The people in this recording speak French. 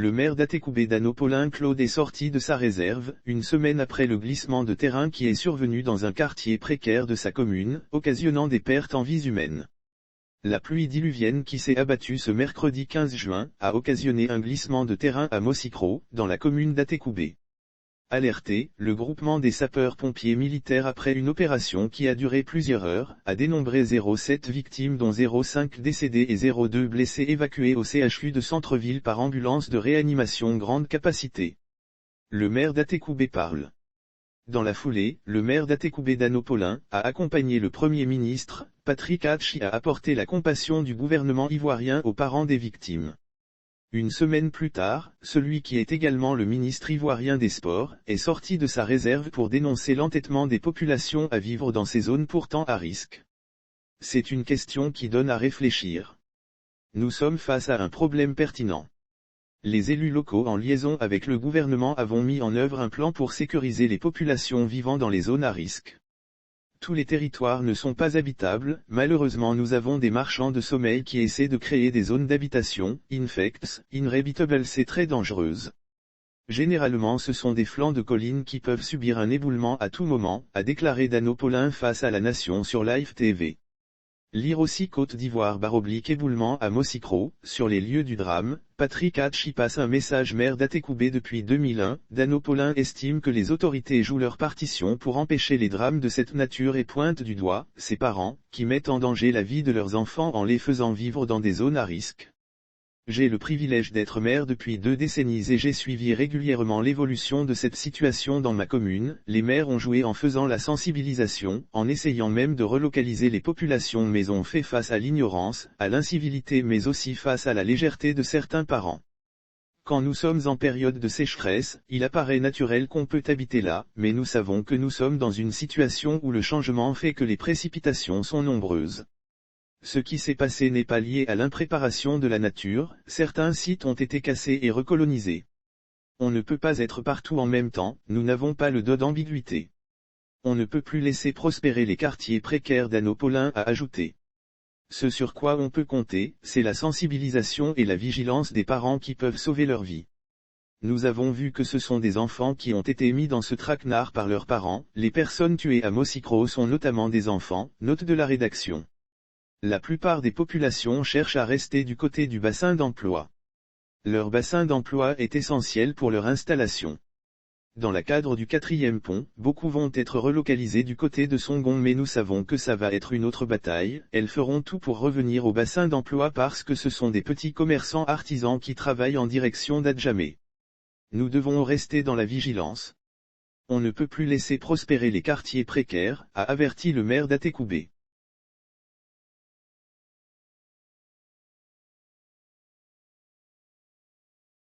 Le maire d'Atécoubé Paulin Claude est sorti de sa réserve, une semaine après le glissement de terrain qui est survenu dans un quartier précaire de sa commune, occasionnant des pertes en vies humaines. La pluie diluvienne qui s'est abattue ce mercredi 15 juin, a occasionné un glissement de terrain à Mossicro, dans la commune d'Atécoubé. Alerté, le groupement des sapeurs-pompiers militaires après une opération qui a duré plusieurs heures, a dénombré 0,7 victimes dont 0,5 décédés et 0,2 blessés évacués au CHU de centre-ville par ambulance de réanimation grande capacité. Le maire d'Atécoubé parle. Dans la foulée, le maire d'Atécoubé Paulin a accompagné le Premier ministre, Patrick Hatchi à apporter la compassion du gouvernement ivoirien aux parents des victimes. Une semaine plus tard, celui qui est également le ministre ivoirien des Sports, est sorti de sa réserve pour dénoncer l'entêtement des populations à vivre dans ces zones pourtant à risque. C'est une question qui donne à réfléchir. Nous sommes face à un problème pertinent. Les élus locaux en liaison avec le gouvernement avons mis en œuvre un plan pour sécuriser les populations vivant dans les zones à risque. Tous les territoires ne sont pas habitables, malheureusement nous avons des marchands de sommeil qui essaient de créer des zones d'habitation, infects, inhabitables c'est très dangereuse. Généralement ce sont des flancs de collines qui peuvent subir un éboulement à tout moment, a déclaré Paulin face à la Nation sur Live TV. Lire aussi Côte d'Ivoire / éboulement à Mossicro, sur les lieux du drame, Patrick Hatchi passe un message maire d'Atécoubé depuis 2001, Paulin estime que les autorités jouent leur partition pour empêcher les drames de cette nature et pointe du doigt, ses parents, qui mettent en danger la vie de leurs enfants en les faisant vivre dans des zones à risque. J'ai le privilège d'être maire depuis 2 décennies et j'ai suivi régulièrement l'évolution de cette situation dans ma commune. Les maires ont joué en faisant la sensibilisation, en essayant même de relocaliser les populations mais ont fait face à l'ignorance, à l'incivilité mais aussi face à la légèreté de certains parents. Quand nous sommes en période de sécheresse, il apparaît naturel qu'on peut habiter là, mais nous savons que nous sommes dans une situation où le changement fait que les précipitations sont nombreuses. Ce qui s'est passé n'est pas lié à l'impréparation de la nature, certains sites ont été cassés et recolonisés. On ne peut pas être partout en même temps, nous n'avons pas le dos d'ambiguïté. On ne peut plus laisser prospérer les quartiers précaires Paulin a ajouté. Ce sur quoi on peut compter, c'est la sensibilisation et la vigilance des parents qui peuvent sauver leur vie. Nous avons vu que ce sont des enfants qui ont été mis dans ce traquenard par leurs parents, les personnes tuées à Mossicro sont notamment des enfants, note de la rédaction. La plupart des populations cherchent à rester du côté du bassin d'emploi. Leur bassin d'emploi est essentiel pour leur installation. Dans le cadre du 4e pont, beaucoup vont être relocalisés du côté de Songon mais nous savons que ça va être une autre bataille, elles feront tout pour revenir au bassin d'emploi parce que ce sont des petits commerçants artisans qui travaillent en direction d'Adjamé. Nous devons rester dans la vigilance. On ne peut plus laisser prospérer les quartiers précaires, a averti le maire d'Atécoubé.